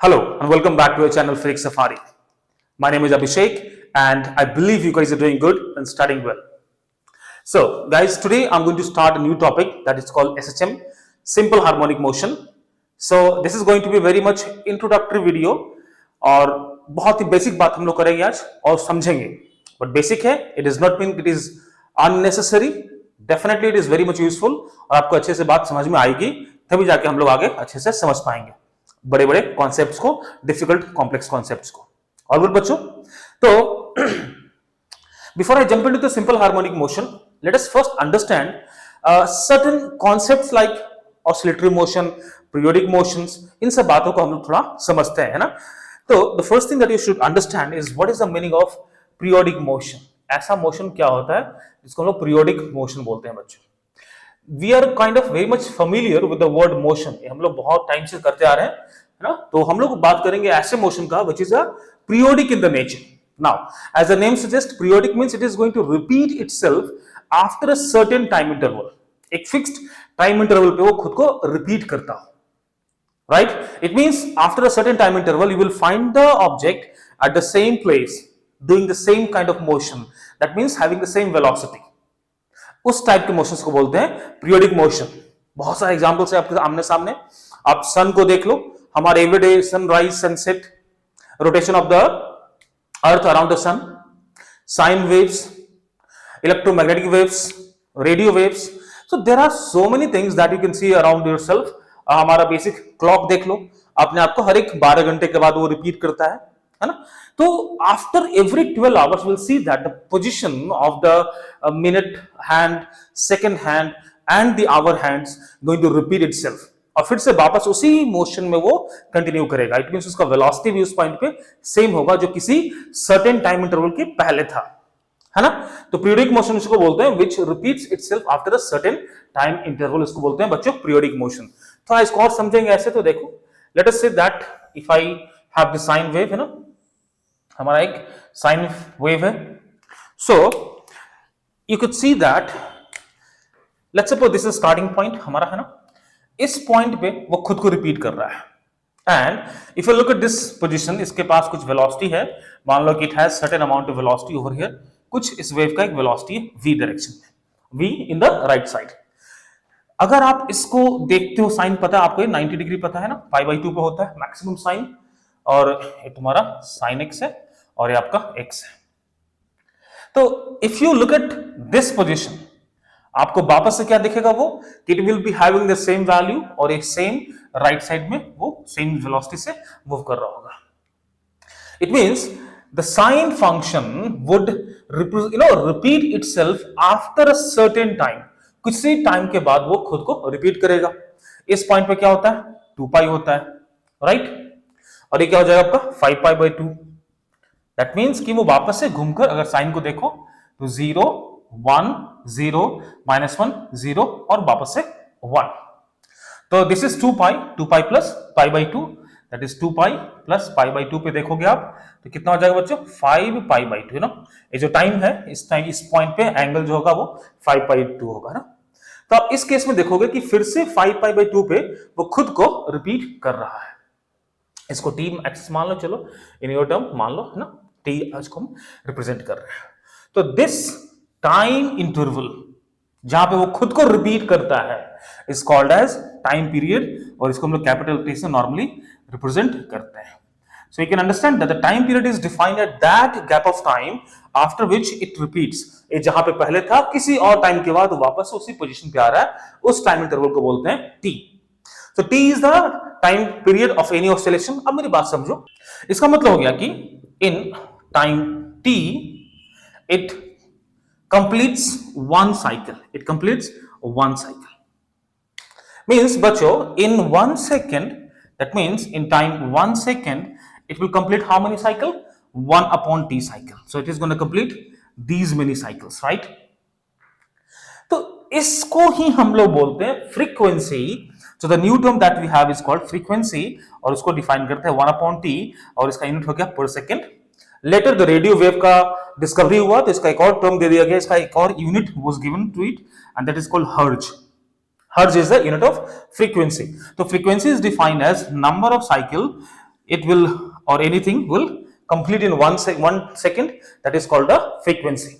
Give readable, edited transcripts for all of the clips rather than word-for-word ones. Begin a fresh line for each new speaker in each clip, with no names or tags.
Hello and welcome back to our channel Freak Safari. My name is Abhishek and I believe you guys are doing good and studying well. So guys, today I'm going to start a new topic that is called SHM, Simple Harmonic Motion. So this is going to be very much introductory video और बहुत ही basic बात हम लोग करेंगे आज और समझेंगे. But basic है, it is not mean it is unnecessary. Definitely it is very much useful और आपको अच्छे से बात समझ में आएगी, तभी जाके हम लोग आगे अच्छे से समझ पाएंगे बड़े बड़े कॉन्सेप्ट्स को, डिफिकल्ट कॉम्प्लेक्स कॉन्सेप्ट्स को. और गुड बच्चों, तो before I jump into the simple harmonic motion, let us first understand certain concepts like oscillatory motion, periodic motions. इन सब बातों को हम लोग थोड़ा समझते हैं, है ना. तो the first thing that you should understand is what is the meaning of periodic motion. ऐसा मोशन क्या होता है जिसको हम लोग पीरियोडिक मोशन बोलते हैं बच्चों. We are kind of very much familiar with the word motion. हम लोग बहुत टाइम से करते आ रहे हैं, है ना. तो हम लोग बात करेंगे ऐसे मोशन का which is a periodic in the nature. Now as the name suggest, periodic means it is going to repeat itself after a certain time interval. एक फिक्स्ड टाइम इंटरवल पे वो खुद को रिपीट करता हो. Right? It means after a certain time interval, you will find the object at the same place, doing the same kind of motion. That means having the same velocity. उस type के motions को बोलते हैं periodic motion. बहुत सारे examples है आपके आमने सामने. आप सन को देख लो, हमारे everyday sunrise, sunset, rotation of the earth around the sun, sine waves, electromagnetic waves, radio waves. So there are so many things that you can see around yourself. हमारा बेसिक क्लॉक देख लो, अपने आप को हर एक 12 घंटे के बाद वो रिपीट करता है ना. तो after every 12 hours will see that the position of the minute hand, second hand and the hour hands going to repeat itself. और फिर से वापस उसी मोशन में वो कंटिन्यू करेगा. इट मींस उसका वेलोसिटी भी उस पॉइंट पे सेम होगा जो किसी सर्टेन टाइम इंटरवल के पहले था, है ना. तो पीरियोडिक मोशन उसको बोलते हैं which repeats itself after a certain time interval. इसको बोलते हैं बच्चों पीरियोडिक मोशन. तो इसको और समझेंगे ऐसे. तो देखो, let us say that if I have the sine wave, है ना, हमारा एक साइन वेव है. So you could see that, let's suppose this is starting point हमारा, है ना. इस पॉइंट पे वो खुद को रिपीट कर रहा है. And if you look at this position, इसके पास कुछ वेलोसिटी है. मान लो कि it has certain amount of velocity over here. कुछ इस वेव का एक वेलोसिटी है v डायरेक्शन में, v in the right side. अगर आप इसको देखते हो, साइन पता है आपको, 90 डिग्री पता है ना, π/2 पे होता है मैक्सिमम साइन. और ये तुम्हारा साइन x है और ये आपका x है. तो if you look at this position, आपको वापस से क्या दिखेगा वो, कि it will be having the same value और एक सेम राइट साइड में वो सेम वेलोसिटी से मूव कर रहा होगा. It means the sine function would repeat itself after a certain time. कुछ सी टाइम के बाद वो खुद को रिपीट करेगा. इस पॉइंट पे क्या होता है, 2π होता है, राइट. और ये क्या हो जाएगा आपका 5π/2. दैट मींस कि वो वापस से घूमकर, अगर साइन को देखो तो 0 1 0 -1 0 और वापस से 1. तो this is 2π plus π/2, that is 2π plus π/2 पे देखोगे आप तो कितना हो जाएगा बच्चों, 5π/2, है ना. ये जो टाइम है, इस टाइम इस पॉइंट पे एंगल जो होगा वो 5π/2 होगा ना. तो आप इस केस में देखोगे कि फिर से 5π/2 पे वो खुद को रिपीट कर रहा है. इसको t एक्सिस मान लो, चलो इन योर टर्म मान लो, है ना, t इसको हम रिप्रेजेंट कर रहे हैं. तो दिस टाइम इंटरवल जहां पे वो खुद को रिपीट करता है is called as time period, और इसको हम लोग कैपिटल टी से नॉर्मली रिप्रेजेंट करते हैं. So you can understand that the time period is defined at that gap of time after which it repeats. ये जहां पे पहले था, किसी और टाइम के बाद वापस उसी पोजीशन पे आ रहा है, उस टाइम इंटरवल को बोलते हैं t. So t is the time period of any oscillation. अब मेरी बात समझो, इसका मतलब हो गया कि in time t it completes one cycle. It completes one cycle. Means बच्चों, in 1 second, that means in time 1 second it will complete how many cycle? 1/t cycle. So it is going to complete these many cycles, right? तो इसको ही हम लोग बोलते हैं frequency. So the new term that we have is called frequency, और उसको define करते हैं 1/t, और इसका यूनिट हो गया per second. Later the radio wave का डिस्कवरी हुआ तो इसका एक और टर्म दे दिया गया, इसका एक और unit was given to it, and that is called hertz. Hertz is the unit of frequency. So frequency is defined as number of cycle it will or anything will complete in 1 second, that is called a frequency.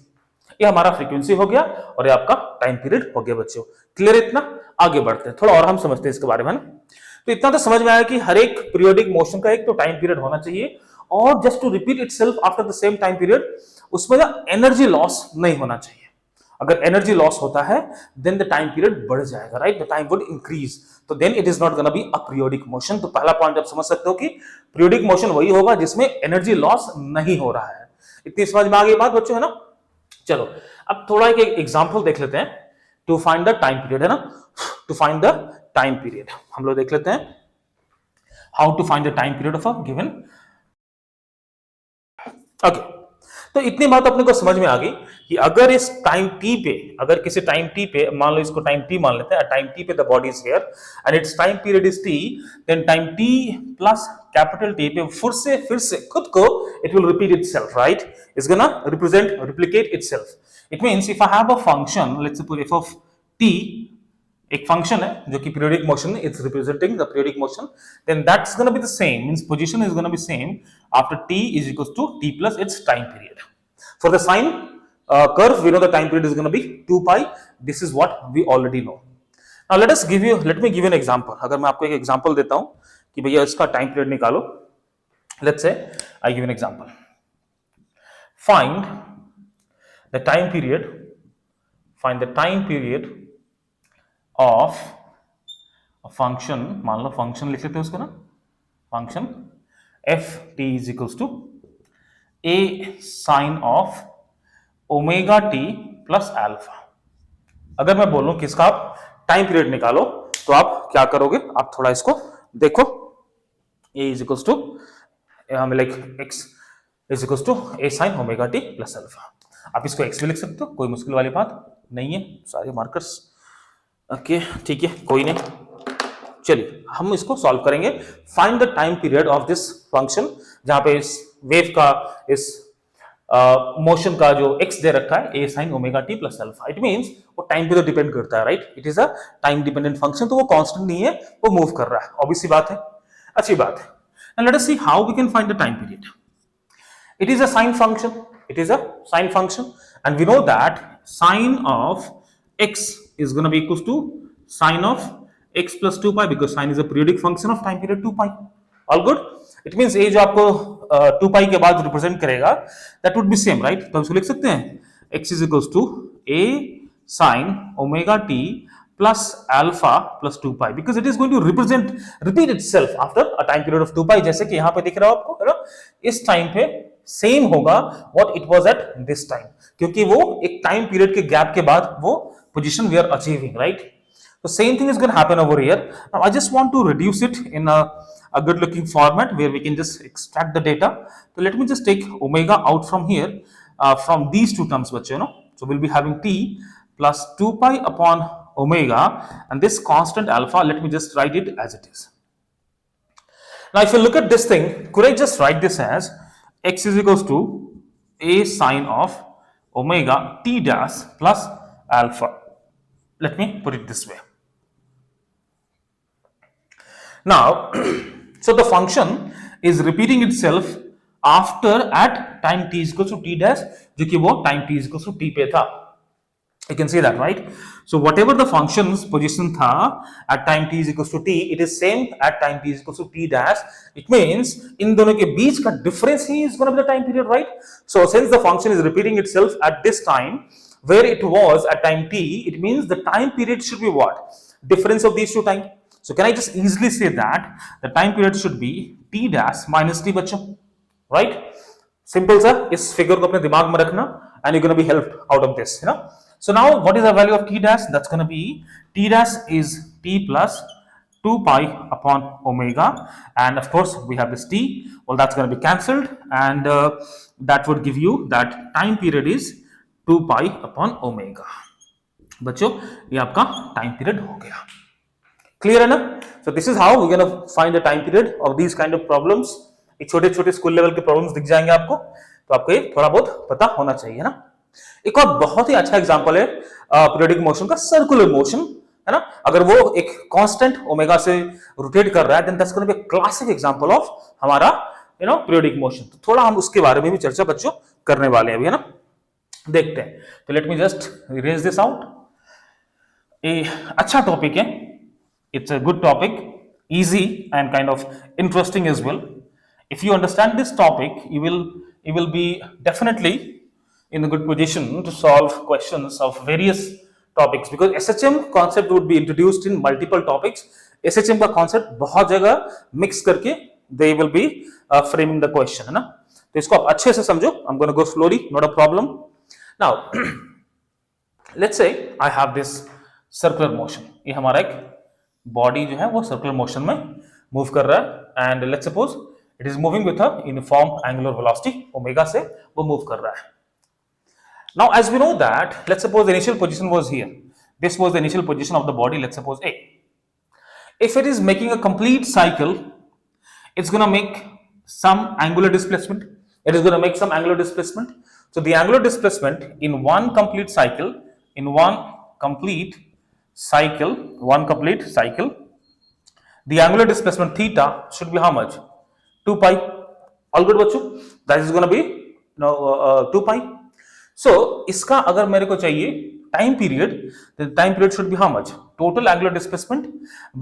ये हमारा frequency हो गया और ये आपका time period हो गया बच्चों। क्लियर इतना? आगे बढ़ते हैं, थोड़ा और हम समझते हैं इसके बारे में ना। तो इतना तो समझ में आया कि हर एक पीरियोडिक मोशन का एक तो टाइम पीरियड होना चाहिए और just to repeat itself after the same time period, उसमें ना एनर्जी लॉस नहीं होना चाहिए। अगर एनर्जी लॉस होता है देन द टाइम पीरियड बढ़ जाएगा, right, the time would increase, तो then it is not gonna be a periodic motion. तो पहला पॉइंट आप समझ सकते हो कि पीरियोडिक मोशन वही होगा जिसमें एनर्जी लॉस नहीं हो रहा है। इतनी समझ में आ गई बात बच्चों, है ना? चलो अब थोड़ा एक एग्जांपल देख लेते हैं to find the time period, है ना? To find the time period हम लोग देख लेते हैं how to find the time period of a given. Okay, तो इतनी बात अपने को समझ में आ गई कि अगर इस टाइम टी पे, अगर किसी टाइम टी पे, मान लो इसको टाइम टी मान लेते हैं, टाइम टी पे the body is here and its time period is T, then time T plus capital T पे फिर से खुद को it will repeat itself, right, it's gonna represent replicate itself. It means if I have a function, let's suppose F of T, एक function है जो कि periodic motion है, it's representing the periodic motion, then that's gonna be the same, means position is gonna B same after t is equals to t plus its time period. For the sine curve, we know the time period is going to be 2 pi. This is what we already know. Now let me give you an example. अगर मैं आपको एक example देता हूं कि भैया इसका time period निकालो, let's say I give an example. Find the time period of a function, मान लो फंक्शन लिख लेते हैं उसको ना, function f t is equals to a sine of omega t plus alpha। अगर मैं बोलूं कि इसका आप टाइम पीरियड निकालो तो आप क्या करोगे? आप थोड़ा इसको देखो, a is equals to हमें like x is equals to a sine omega t plus alpha। आप इसको x भी लिख सकते हो, कोई मुश्किल वाली बात नहीं है, सारे मार्कर्स ओके, ठीक है, कोई नहीं। चलिए हम इसको सॉल्व करेंगे। Find the time period of this function, जहां पे इस वेव का, इस मोशन का जो x दे रखा है, a sin omega t plus alpha. It means वो टाइम पे तो डिपेंड करता है, right, it is a time dependent function, तो वो कांस्टेंट नहीं है, वो मूव कर रहा है, ऑब्वियस सी बात है, अच्छी बात है। And let us see how we can find the time period. It is a sine function, it is a sine function and we know that sine of x is going to be equals to sine of x plus 2 pi because sine is a periodic function of time period 2 pi। all good? it means a जो आपको 2 pi के बाद represent करेगा that would be same, right? तो हम इसको लिख सकते हैं x is equals to a sine omega t plus alpha plus 2 pi because it is going to repeat itself after a time period of 2 pi, जैसे कि यहाँ पे दिख रहा है आपको, है ना? इस टाइम पे सेम होगा what it was at this time, क्योंकि वो एक टाइम पीरियड के गैप के बाद वो position we are achieving, right? तो same thing is gonna happen over here. Now I just want to reduce it in a good looking format where we can just extract the data. तो let me just take omega out from here, from these two terms बच्चों, no, so will be having t plus 2 pi upon omega and this constant alpha, let me just write it as it is. Now if you look at this thing, could I just write this as x is equals to a sine of omega t dash plus alpha? Let me put it this way. Now so the function is repeating itself after at time t is equals to t dash, जो कि वो time t is equals to t पे था। You can see that, right? So whatever the function's position tha at time t is equals to t, it is same at time t is equals to t dash. It means in दोनों के बीच का difference he is going to be the time period, right? So since the function is repeating itself at this time where it was at time t, it means the time period should be what? Difference of these two time. So can I just easily say that the time period should be t dash minus t बच्चों, right? Simple सा, इस figure को अपने दिमाग में रखना and you're going to be helped out of this, you know? So now what is the value of t dash? That's going to be t dash is t plus 2 pi upon omega, and of course we have this t, well that's going to be cancelled, and that would give you that time period is 2 pi upon omega। बच्चों ये आपका time period हो गया, clear है ना? So this is how we're going to find the time period of these kind of problems। एक छोटे छोटे स्कूल लेवल के प्रॉब्लम्स दिख जाएंगे आपको, तो आपको ये थोड़ा बहुत पता होना चाहिए ना। एक और बहुत ही अच्छा एग्जांपल है पीरियोडिक मोशन का, सर्कुलर मोशन, है ना। अगर वो एक कांस्टेंट ओमेगा से रोटेट कर रहा है, then that's gonna be a classic example of हमारा पीरियोडिक मोशन। तो थोड़ा हम उसके बारे में भी चर्चा बच्चों करने वाले हैं अभी, है ना। देखते हैं, तो let me just raise this out. ये अच्छा टॉपिक है, it's a good topic, easy and kind of interesting as well. If you understand this topic, you will be definitely in a good position to solve questions of various topics, because SHM concept would be introduced in multiple topics. SHM का concept बहुत जगह mix करके they will be framing the question, है ना। तो इसको आप अच्छे से समझो। I'm going to go slowly, not a problem. Now let's say I have this circular motion. ये हमारा एक बॉडी जो है वो सर्कुलर मोशन में मूव कर रहा है, and let's suppose it is moving with a uniform angular velocity omega से वो मूव कर रहा है। Now as we know that, let's suppose the initial position was here, this was the initial position of the body, let's suppose A. If it is making a complete cycle, it's going to make some angular displacement. It is going to make some angular displacement. So the angular displacement in one complete cycle, the angular displacement theta should be how much? 2 pi. All good बच्चों? That is going to be 2 pi. So इसका अगर मेरे को चाहिए time period, the time period should be how much? Total angular displacement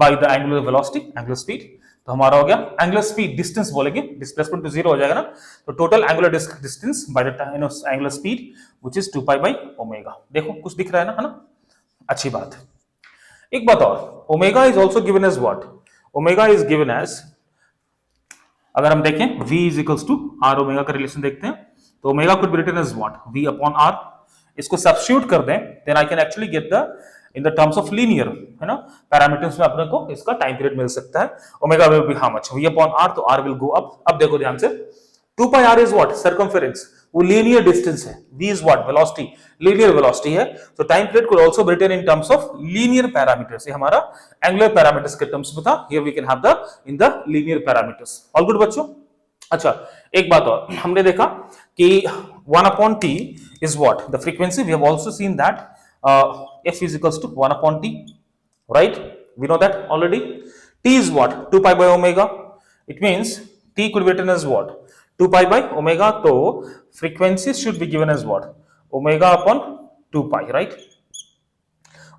by the angular velocity, angular speed. तो हमारा हो गया एंगुलर स्पीड, डिस्टेंस बोलेंगे, डिस्प्लेसमेंट तो जीरो हो जाएगा ना, तो total angular distance by the angular speed which is 2 pi by omega. देखो कुछ दिख रहा है ना, अच्छी बात है। एक बात और, omega is also given as what? Omega is given as, अगर हम देखें v is equals to R omega का रिलेशन देखते हैं, तो omega could be written as what? v upon r। इसको सब्स्टिट्यूट कर दें, then I can actually get the in the terms of linear, है ना, पैरामीटर्स में अपने को इसका टाइम पीरियड मिल सकता है। Omega will be how much? v upon r, तो r विल गो अप। अब देखो ध्यान से, 2 pi r is what? Circumference, वो लीनियर डिस्टेंस है। v is what? Velocity, linear velocity है। तो time period could also be written in terms of linear parameters. ये हमारा एंगुलर पैरामीटर्स के टर्म्स में था, here we can have the in the linear parameters. All good बच्चों? अच्छा, एक बात और, हमने देखा कि 1 upon t is what? The frequency. We have also seen that f is equals to 1 upon t, right? We know that already. T is what? 2 pi by omega. It means t could be written as what? 2 pi by omega. So frequency should be given as what? Omega upon 2 pi, right?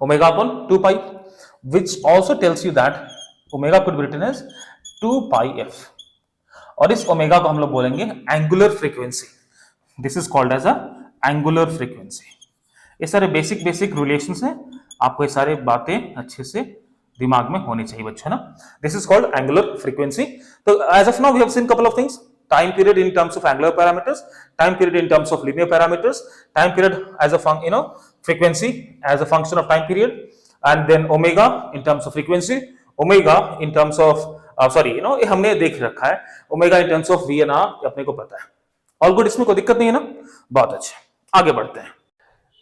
Omega upon 2 pi, which also tells you that omega could be written as 2 pi f. और इस omega को हम लोग बोलेंगे angular frequency. This is called as a angular frequency. ये सारे basic relations हैं, आपको ये सारे बातें अच्छे से दिमाग में होनी चाहिए बच्चों, ना। This is called angular frequency. तो as of now we have seen couple of things, time period in terms of angular parameters, time period in terms of linear parameters, time period as a frequency as a function of time period, and then omega in terms of frequency, omega in terms of ये हमने देख रखा है, omega in terms of v and r, अपने को पता है। All good, इसमें कोई दिक्कत नहीं है ना? बहुत अच्छे, आगे बढ़ते हैं।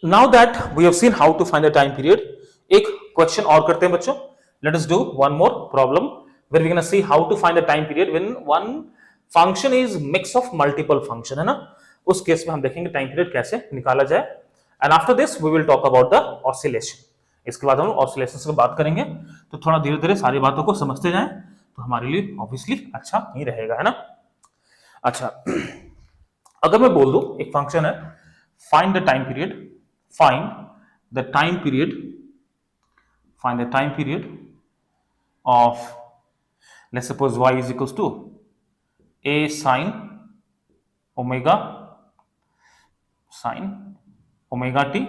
Now that we have seen how to find the time period, एक क्वेश्चन और करते हैं बच्चों। Let us do one more problem where we can see how to find the time period when one function is mix of multiple function, है ना। उस case में हम देखेंगे टाइम पीरियड कैसे निकाला जाए, and after this we will talk about the oscillation. इसके बाद हम ऑसिलेशन की बात करेंगे, तो थोड़ा धीरे धीरे सारी बातों को समझते जाएं, तो हमारे लिए ऑब्वियसली अच्छा ही रहेगा, है ना। अच्छा, अगर मैं बोल दूं एक फंक्शन है find the time period, find the time period, find the time period of, let's suppose y is equals to a sin omega t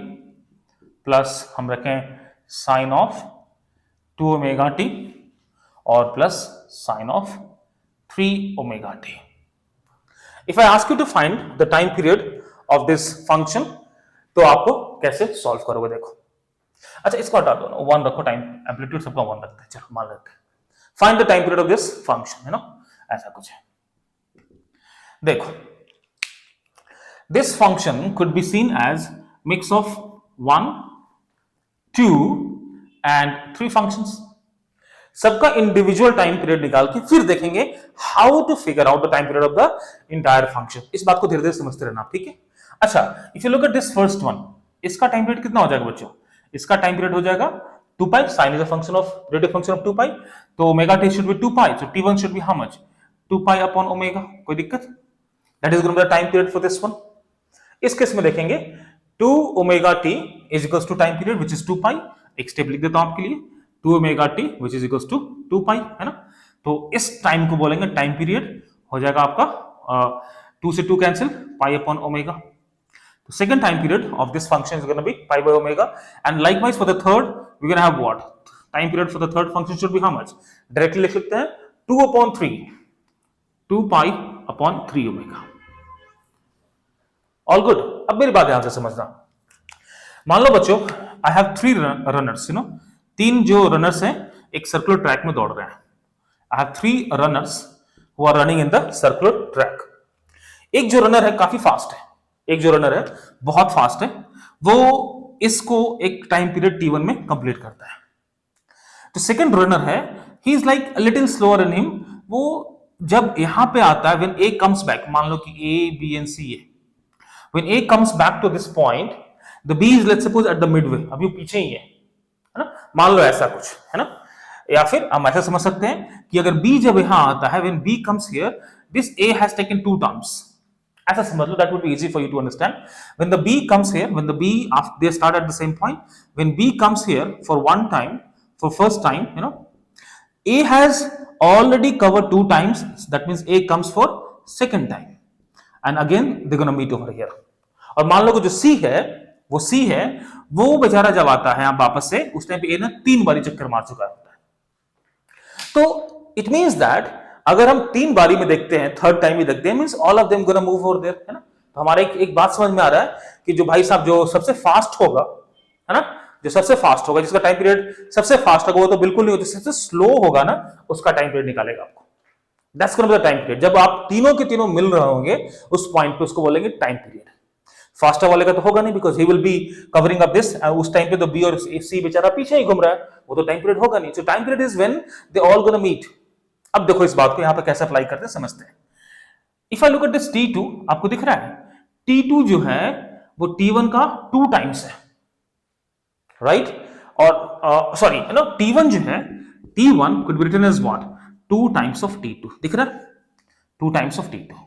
plus हम रखें साइन ऑफ 2 ओमेगा t और plus sine of 3 omega t. If I ask you to find the time period of this function, तो आपको कैसे solve करोगे? देखो, अच्छा इसको हटा दो ना, 1 रखो, टाइम एम्पलीट्यूड सबका 1 रखते हैं, चलो मान लेते हैं। Find the time period of this function, है ना, ऐसा कुछ है। देखो, this function could be seen as mix of 1, 2 and 3 functions. सबका इंडिविजुअल टाइम पीरियड निकाल के फिर देखेंगे how to figure out the time period of the entire function. इस बात को धीरे धीरे समझते रहना, ठीक है। अच्छा, if you look at this first one, इसका टाइम पीरियड कितना हो जाएगा बच्चों? इसका टाइम पीरियड हो जाएगा 2 pi, sine is a function of periodic function of 2 pi, तो omega t should be 2 pi, so t1 should be how much? 2 pi upon omega. कोई दिक्कत? That is going to be the time period for this one. इस case में देखेंगे 2 omega t is equals to time period which is 2 pi. एक step लिख देता हूं आपके लिए, 2 omega t which is equals to 2 pi, है ना? तो इस टाइम को बोलेंगे टाइम पीरियड, हो जाएगा आपका 2 से 2 cancel, pi upon omega. The second time period of this function is going to be pi by omega, and likewise for the third we're going to have what? Time period for the third function should be how much? Directly लिख सकते हैं 2 upon 3, 2 pi upon 3 omega. All good. अब मेरी बात ध्यान से समझना. मान लो बच्चों, I have 3 runners, तीन जो रनर्स हैं एक सर्कुलर ट्रैक में दौड़ रहे हैं. I have 3 runners who are running in the circular track. एक जो रनर है काफी फास्ट है, एक जो रनर है बहुत फास्ट है, वो इसको एक टाइम पीरियड t1 में कंप्लीट करता है. तो सेकंड रनर है, he is like a little slower in him. वो जब यहां पे आता है, व्हेन a कम्स बैक, मान लो कि a b and c है, when a comes back to this point, the b is let's suppose at the midway, अभी वो पीछे ही है ना, मान लो ऐसा कुछ है ना. या फिर हम ऐसा समझ सकते हैं कि अगर b जब यहां आता है, when b comes here, this a has taken 2 terms. ऐसा समझ लो, that would be easy for you to understand. When the B comes here, when the B, after they start at the same point, when B comes here for one time, for first time, A has already covered 2 times. That means A comes for second time, and again they're gonna meet over here. और मान लो कि जो C है, वो बेचारा जब आता है वापस से, उस टाइम पे A ना 3 बारी चक्कर मार चुका होता है. तो it means that अगर हम 3 बारी में देखते हैं, थर्ड टाइम में देखते हैं, means all of them gonna move over there, है ना. तो हमारे एक बात समझ में आ रहा है कि जो भाई साहब जो सबसे फास्ट होगा, है ना, जो सबसे फास्ट होगा, जिसका टाइम पीरियड सबसे फास्ट होगा, वो तो बिल्कुल नहीं होता, सबसे स्लो होगा ना, उसका टाइम पीरियड निकालेगा आपको. That's gonna be the time period. जब आप तीनों के तीनों मिल रहे होंगे उस पॉइंट पे, उसको बोलेंगे टाइम पीरियड. फास्टर वाले का तो होगा नहीं, because he will be covering up this, उस टाइम पे तो बी और सी बेचारा पीछे ही घूम रहा है, वो तो टाइम पीरियड होगा नहीं. So time period is when they all gonna meet. अब देखो इस बात को यहां पर कैसे अप्लाई करते हैं, समझते हैं. If I look at this T2, आपको दिख रहा है T2 जो है वो T1 का 2 टाइम्स है, राइट. और सॉरी, T1 जो है, T1 could be written as what? 2 times of T2. दिख रहा है 2 times of T2.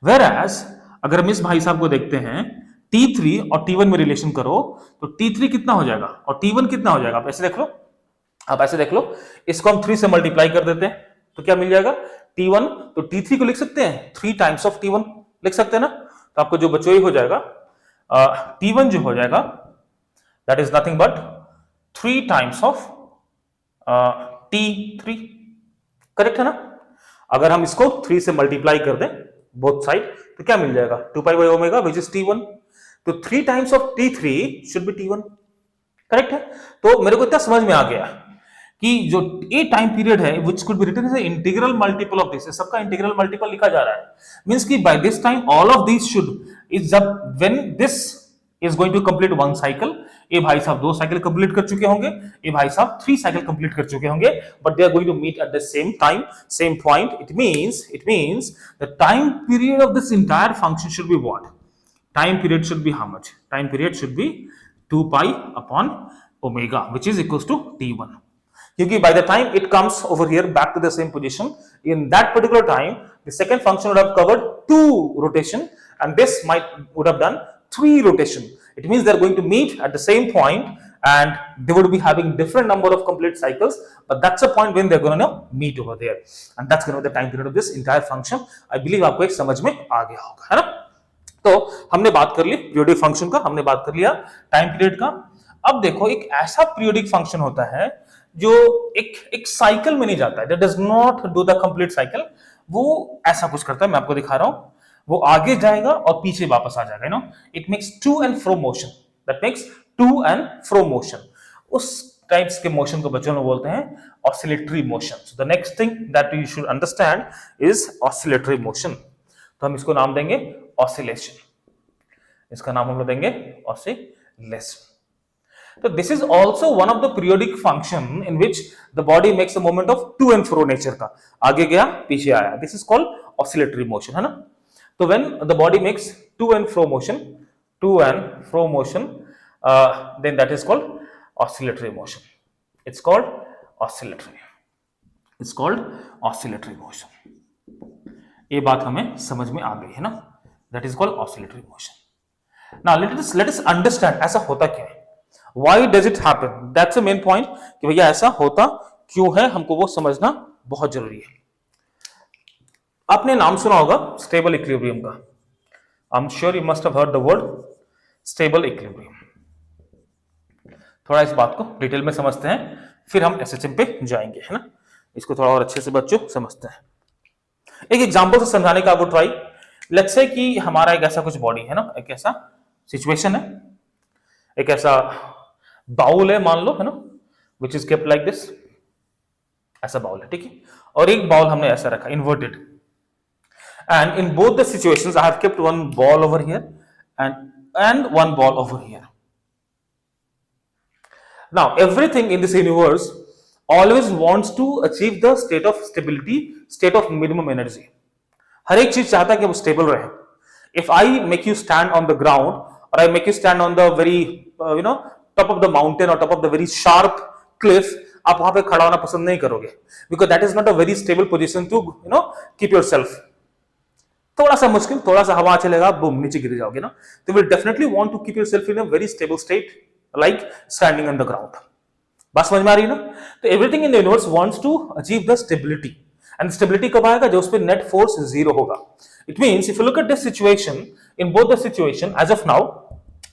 Whereas अगर हम इस भाई साहब को देखते हैं, T3 और T1 में रिलेशन करो तो T3 कितना हो जाएगा और T1 कितना हो जाएगा. आप ऐसे देख लो, आप ऐसे देख लो, इसको हम 3 से मल्टीप्लाई कर देते हैं तो क्या मिल जाएगा T1. तो T3 को लिख सकते हैं 3 टाइम्स ऑफ T1 लिख सकते हैं ना. तो आपको जो बचोई हो जाएगा T1 जो हो जाएगा, that is nothing but 3 times of T3. Correct है ना. अगर हम इसको 3 से मल्टीप्लाई कर दें बोथ साइड तो क्या मिल जाएगा 2 pi by omega which is T1. तो 3 times of T3 should be T1. Correct है. तो मेरे को इतना समझ में आ गया कि जो ए टाइम पीरियड है which could be written as an integral multiple of this, सबका इंटीग्रल मल्टीपल लिखा जा रहा है, मींस कि by this time all of these should is जब when this is going to complete one cycle, ये भाई साहब 2 साइकिल कंप्लीट कर चुके होंगे, ये भाई साहब 3 साइकिल कंप्लीट कर चुके होंगे, but they are going to meet at the same time, same point. It means the time period of this entire function should be what? Time period should be how much? Time period should be 2 pi upon omega which is equals to T1. क्योंकि by the time it comes over here back to the same position, in that particular time the second function would have covered 2 rotation and this would have done 3 rotation. It means they are going to meet at the same point and they would be having different number of complete cycles, but that's a point when they're going to meet over there, and that's going to be the time period of this entire function. I believe आपको एक समझ में आ गया होगा, है ना. तो हमने बात कर ली पीरियोडिक फंक्शन का, हमने बात कर लिया टाइम पीरियड का. अब देखो एक ऐसा पीरियोडिक फंक्शन होता है जो एक साइकिल में नहीं जाता है, that does not do the complete cycle. वो ऐसा कुछ करता है, मैं आपको दिखा रहा हूं. वो आगे जाएगा और पीछे वापस आ जाएगा, it makes to and fro motion. That makes to and fro motion. उस टाइप्स के मोशन को बच्चों में बोलते हैं oscillatory motion. So the next thing that you should understand is oscillatory motion. तो हम इसको नाम देंगे ऑसिलेशन. इसका नाम हम लोग देंगे oscillation. So this is also one of the periodic function in which the body makes a movement of to and fro nature का. आगे गया पीछे आया. This is called oscillatory motion, है ना. तो when the body makes to and fro motion, then that is called oscillatory motion. It's called oscillatory, it's called oscillatory motion. ये बात हमें समझ में आ गई है ना, that is called oscillatory motion. Now let us understand ऐसा होता क्या है, why does it happen, that's the main point कि भैया ऐसा होता क्यों है, हमको वो समझना बहुत जरूरी है। आपने नाम सुना होगा स्टेबल इक्विलिब्रियम का, I am sure you must have heard the word stable equilibrium. थोड़ा इस बात को डिटेल में समझते हैं, फिर हम एसएचएम पे जाएंगे, है ना। इसको थोड़ा और अच्छे से बच्चों समझते हैं। एक एग्जांपल से समझाने का आपको ट्राई, लेट्स से कि हमारा एक ऐसा कुछ बॉडी है ना, एक ऐसा सिचुएशन है, एक ऐसा बाउल है मान लो, है ना, which is kept like this, ऐसा बाउल है, ठीक है, और एक बाउल हमने ऐसा रखा inverted, and in both the situations I have kept one ball over here and one ball over here. Now, everything in this universe always wants to achieve the state of stability, state of minimum energy. हर एक चीज चाहता है कि वो stable रहे। If I make you stand on the ground, or I make you stand on the very, top of the mountain or top of the very sharp cliff, आप वहां पे खड़ा होना पसंद नहीं करोगे, because that is not a very stable position to, keep yourself. थोड़ा सा मुश्किल, थोड़ा सा हवा चलेगा, बूम नीचे गिर जाओगे ना। तो will definitely want to keep yourself in a very stable state, like standing on the ground. बात समझ में आ रही है ना। तो everything in the universe wants to achieve the stability, and stability कब आएगा, जो उस पे नेट फोर्स जीरो होगा। It means if you look at this situation, in both the situation as of now,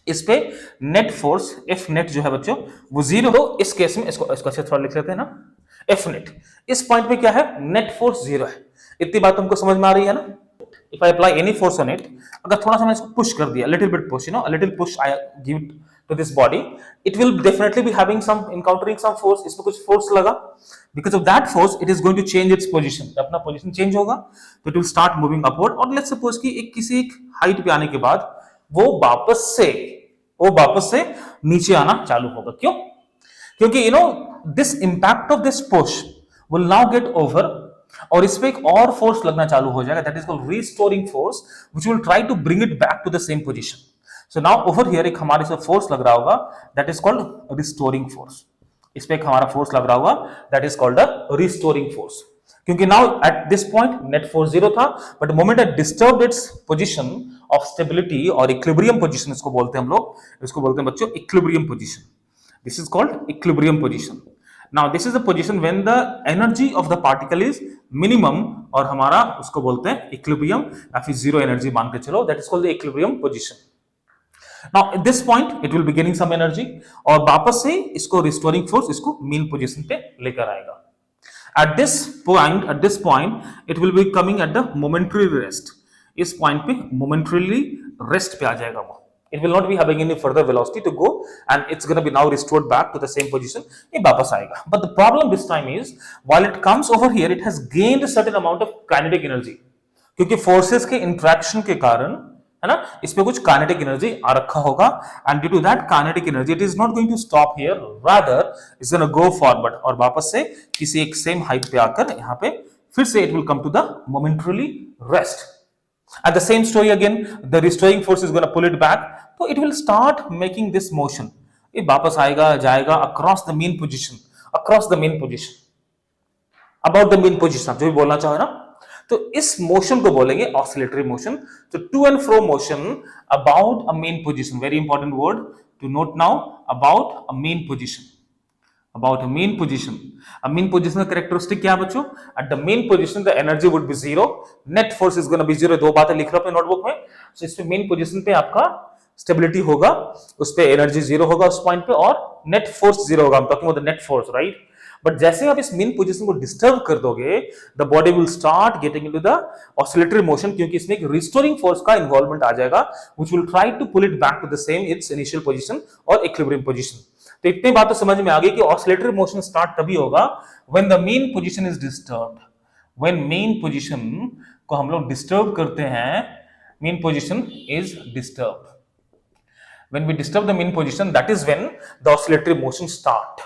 इस पे नेट फोर्स एफ नेट जो है बच्चों वो जीरो हो। इस केस में इसको अच्छे थोड़ा लिख लेते हैं ना, एफ नेट इस पॉइंट पे क्या है, नेट फोर्स जीरो है। इतनी बात तुमको समझ में आ रही है ना। If I apply any force on it, अगर थोड़ा सा मैं इसको पुश कर दिया, little bit push, a little push I give to this body, it will definitely be having some, encountering some force, इसमें कुछ फोर्स लगा, because of that force it is going to change its position, अपना position change होगा, तो it will start moving upward, और let's suppose कि किसी एक हाइट पे आने के बाद वो वापस से नीचे आना चालू होगा। क्यों? क्योंकि this impact of this push will now get over, और इस पे एक और फोर्स लगना चालू हो जाएगा, that is called restoring force, which will try to bring it back to the same position. So now over here एक हमारे से फोर्स लग रहा होगा, that is called restoring force. इस पे एक हमारा फोर्स लग रहा होगा, that is called the restoring force. क्योंकि now at this point net force zero था, but moment I disturb its position of stability और इक्विलिब्रियम पोजीशन, इसको बोलते हैं हम लोग, इसको बोलते हैं बच्चों equilibrium position. This is called equilibrium position. Now this is the position when the energy of the particle is minimum, और हमारा उसको बोलते हैं इक्विलिब्रियम या फिर जीरो एनर्जी मान के चलो, that is called the equilibrium position. Now at this point it will be gaining some energy, और वापस से इसको रिस्टोरिंग फोर्स इसको मीन पोजीशन पे लेकर आएगा। At this point it will be coming at the momentary rest. इस point पे momentarily रेस्ट पे आ जाएगा वो। It will not be having any further velocity to go, and it's going to be now restored back to the same position. ये वापस आएगा। But the problem this time is, while it comes over here, it has gained a certain amount of kinetic energy. क्योंकि forces के interaction के कारण, है ना, इसमें कुछ kinetic energy आ रखा होगा, and due to that kinetic energy, it is not going to stop here. Rather, it's going to go forward, और वापस से किसी एक same height पे आकर यहाँ पे फिर से it will come to the momentarily rest. At the same story again, the restoring force is going to pull it back, so it will start making this motion. ये वापस आएगा जाएगा across the mean position, about the mean position, जो भी बोलना चाहो ना, तो इस मोशन को बोलेंगे ऑसिलेटरी मोशन। तो to and fro motion about a mean position, very important word to note now, about a mean position. About a mean position. A mean position का characteristic क्या है बच्चों? At the mean position the energy would be zero, net force is going to be zero। दो बातें लिख रहा हूं अपने नोटबुक में। So इस पे mean position पे आपका stability होगा, उस पे energy zero होगा उस पॉइंट पे, और net force zero होगा। I'm talking about the net force, right? But जैसे आप इस mean position को डिस्टर्ब कर दोगे, the body will start getting into the oscillatory motion, क्योंकि इसमें एक restoring force का involvement आ जाएगा, which will try to pull it back to the same its initial position और equilibrium position। तो इतनी बात तो समझ में आ गई कि ऑसिलेटरी मोशन स्टार्ट तभी होगा when the mean position is disturbed. When mean position को हम लोग डिस्टर्ब करते हैं, mean position is disturbed, when we disturb the mean position, that is when the oscillatory motion start.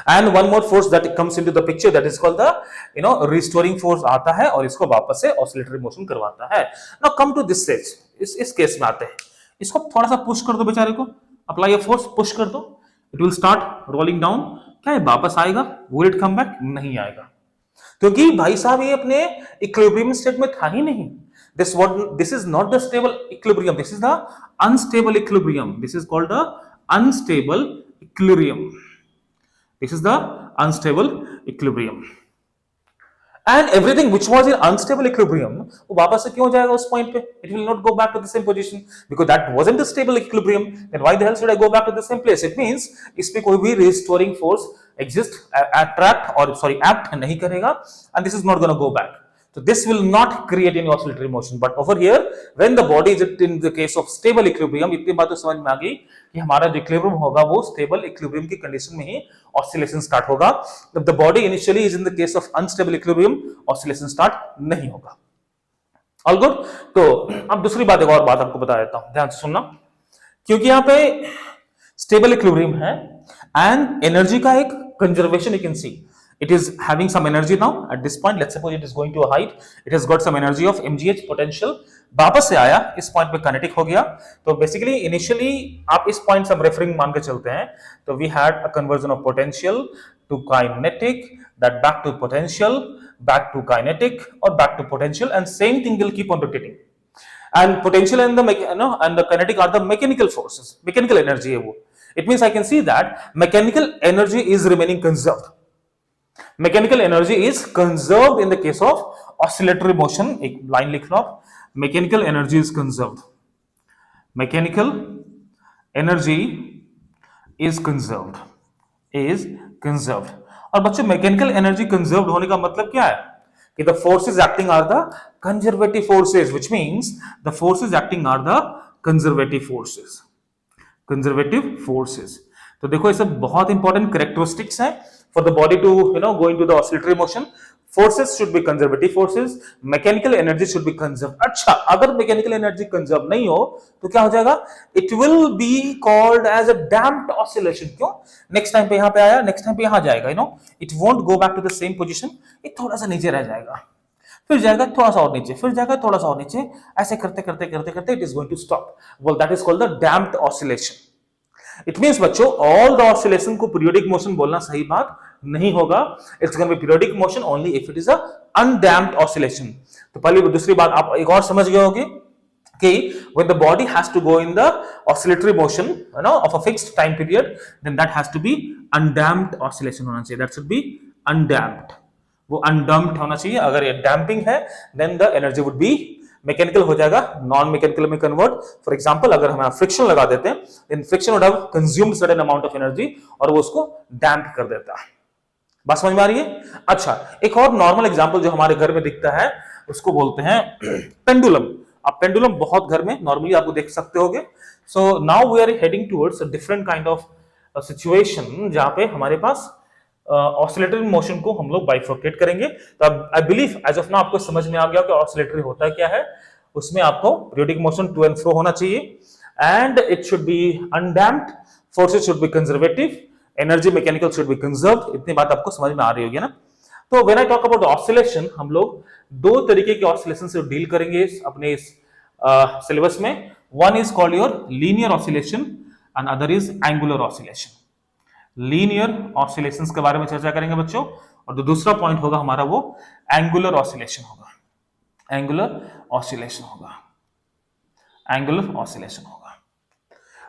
And one more force that comes into the picture, that is called the restoring force आता है और इसको वापस से oscillatory motion करवाता है। Now come to this stage, इस case में आते हैं, इसको थोड़ा सा पुश कर दो बेचारे को, अप्लाई अ फोर्स, पुश कर दो, it will start rolling down, क्या ये वापस आएगा? Will it come back? नहीं आएगा, क्योंकि भाई साहब ये अपने इक्विलिब्रियम स्टेट में था ही नहीं. This is not the stable equilibrium. This is the unstable equilibrium. This is called the unstable equilibrium. This is the unstable equilibrium. And everything which was in unstable equilibrium, वो वापस से क्यों जाएगा उस point पे? It will not go back to the same position because that wasn't the stable equilibrium. Then why the hell should I go back to the same place? It means इस पे कोई भी restoring force act नहीं करेगा, and this is not going to go back. So this will not create any oscillatory motion. But over here, when the body is in the case of stable equilibrium, इतनी बात तो समझ में आ गई कि हमारा जो इक्विलिब्रियम होगा वो स्टेबल इक्विलिब्रियम की कंडीशन में ही ऑसिलेशन स्टार्ट होगा. If the body initially is in the case of unstable equilibrium, oscillation start नहीं होगा. All good. तो अब दूसरी बात, एक और बात आपको बता देता हूं, ध्यान से सुनना, क्योंकि यहाँ पे स्टेबल इक्विलिब्रियम है एंड एनर्जी का एक conservation you can C. It is having some energy now at this point. Let's suppose it is going to a height. It has got some energy of mgh potential. वापस से आया, इस point पे kinetic हो गया. तो basically initially आप इस पॉइंट से हम रेफरिंग मान के चलते हैं. तो we had a conversion of potential to kinetic, that back to potential, back to kinetic और back to potential, and same thing will keep on repeating. And potential and the kinetic are the mechanical forces, mechanical energy है वो. It means I can see that mechanical energy is remaining conserved. Mechanical energy is conserved in the case of oscillatory motion. एक line लिख लो. Mechanical energy is conserved. Mechanical energy is conserved. Is conserved. और बच्चों mechanical energy conserved होने का मतलब क्या है? कि the forces acting are the conservative forces, which means the forces acting are the conservative forces. Conservative forces. तो देखो ये सब बहुत इंपॉर्टेंट कैरेक्टरिस्टिक्स हैं for the body to go into the oscillatory motion. Forces should be conservative forces. Mechanical energy should be conserved. अच्छा, अगर mechanical energy conserved नहीं हो तो क्या हो जाएगा? It will be called as a damped oscillation. क्यों? Next time पे यहाँ पे आया, next time पे यहाँ जाएगा. It won't go back to the same position. ये थोड़ा सा नीचे रह जाएगा, फिर जाएगा थोड़ा सा और नीचे, फिर जाएगा थोड़ा सा और नीचे, ऐसे करते करते करते करते it is going to stop. Well, that is called the damped oscillation. It means बच्चों all the oscillation को periodic motion बोलना सही बात नहीं होगा. It's going to be periodic motion only if it is a undamped oscillation. तो पहली दूसरी बात आप एक और समझ गए होंगे कि when the body has to go in the oscillatory motion of a fixed time period, then that has to be undamped oscillation होना चाहिए. That should be undamped. वो undamped होना चाहिए. अगर ये damping है then the energy would be mechanical हो जाएगा, नॉन मैकेनिकल में कन्वर्ट. फॉर एग्जांपल अगर हम फ्रिक्शन लगा देते हैं, then friction would have consumed certain amount of energy और वो उसको डैम्प कर देता है. बात समझ में आ रही है? अच्छा, एक और नॉर्मल एग्जांपल जो हमारे घर में दिखता है उसको बोलते हैं पेंडुलम. अब पेंडुलम बहुत घर में नॉर्मली आपको देख सकते होगे. So now we are heading towards a different kind of situation जहां पे हमारे पास ऑसिलेटरी मोशन को हम लोग बाइफर्केट करेंगे. तो अब I believe as of now आपको समझ में आ गया कि ऑसिलेटरी होता क्या है. उसमें आपको periodic motion to and fro होना चाहिए and it should be undamped, forces should be conservative, energy mechanical should be conserved. इतनी बात आपको समझ में आ रही होगी ना. तो when I talk about oscillation, हम लोग दो तरीके के ऑसिलेशन से डील करेंगे अपने इस सिलेबस में. One is called your linear oscillation and other is angular oscillation. Linear oscillations के बारे में चर्चा करेंगे बच्चों. और जो दूसरा पॉइंट होगा हमारा वो एंगुलर ऑसिलेशन होगा. एंगुलर ऑसिलेशन होगा. एंगुलर ऑसिलेशन होगा.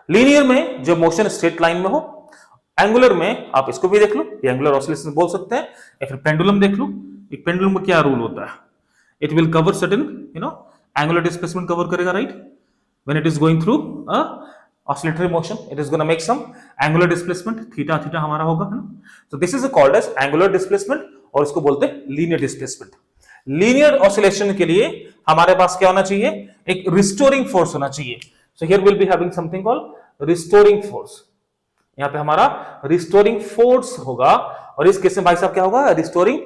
लीनियर में जो मोशन स्ट्रेट लाइन में हो, एंगुलर में आप इसको भी देख लो, ये एंगुलर ऑसिलेशन बोल सकते हैं, या फिर पेंडुलम देख लो. एक पेंडुलम में क्या रूल होता है? It will cover certain angular displacement cover करेगा, right? When it is going through oscillatory motion, it is going to make some angular displacement, theta theta हमारा होगा, है ना. So this is called as angular displacement और इसको बोलते हैं linear displacement. Linear oscillation के लिए हमारे पास क्या होना चाहिए? एक restoring force होना चाहिए. So here we'll be having something called restoring force. यहाँ पे हमारा restoring force होगा और इस केस में भाई साहब क्या होगा? Restoring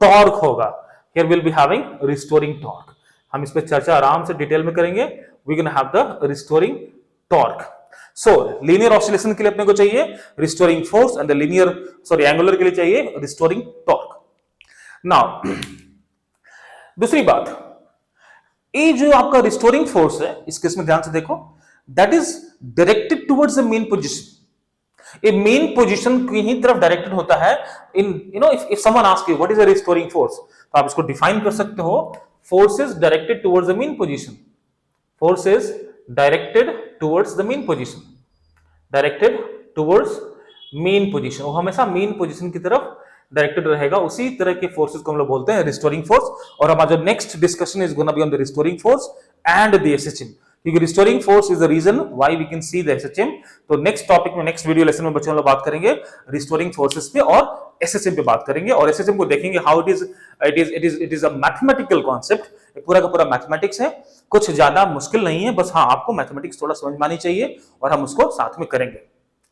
torque होगा. Here we'll be having restoring torque. हम इस पे चर्चा आराम से डिटेल में करेंगे. We're going to have the restoring torque. So linear oscillation के लिए अपने को चाहिए restoring force and the angular के लिए चाहिए restoring torque. Now दूसरी बात, ये जो आपका restoring force है, इस केस में ध्यान से देखो, that is directed towards the mean position. ये मेन पोजीशन की ही तरफ डायरेक्टेड होता है। In if someone ask you what is a restoring force, तो आप इसको डिफाइन कर सकते हो, force is directed towards the main position, force is directed towards the main position, directed towards main position, वो हमेशा मेन पोजीशन की तरफ डायरेक्टेड रहेगा। उसी तरह के फोर्सेस को हम लोग बोलते हैं रिस्टोरिंग फोर्स। और हमारा जो next discussion is gonna be on the restoring force and the SHM, क्योंकि restoring force is the reason why we can see the SHM. तो नेक्स्ट टॉपिक में, नेक्स्ट वीडियो लेसन में बच्चों हम लोग बात करेंगे रिस्टोरिंग फोर्सेस पे और एसएचएम पे बात करेंगे। और एसएचएम को देखेंगे how it is a mathematical concept, पूरा का पूरा मैथमेटिक्स है, कुछ ज्यादा मुश्किल नहीं है, बस हाँ आपको मैथमेटिक्स थोड़ा समझ में आनी चाहिए और हम उसको साथ में करेंगे।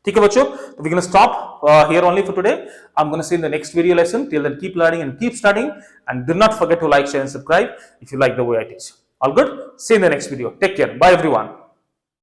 ठीक है बच्चों, तो we can stop here only for today. I'm going to see in the next video lesson. Till then, keep learning and keep studying, and do not forget to like, share and subscribe if you like the way I teach. All good? See you in the next video. Take care. Bye everyone.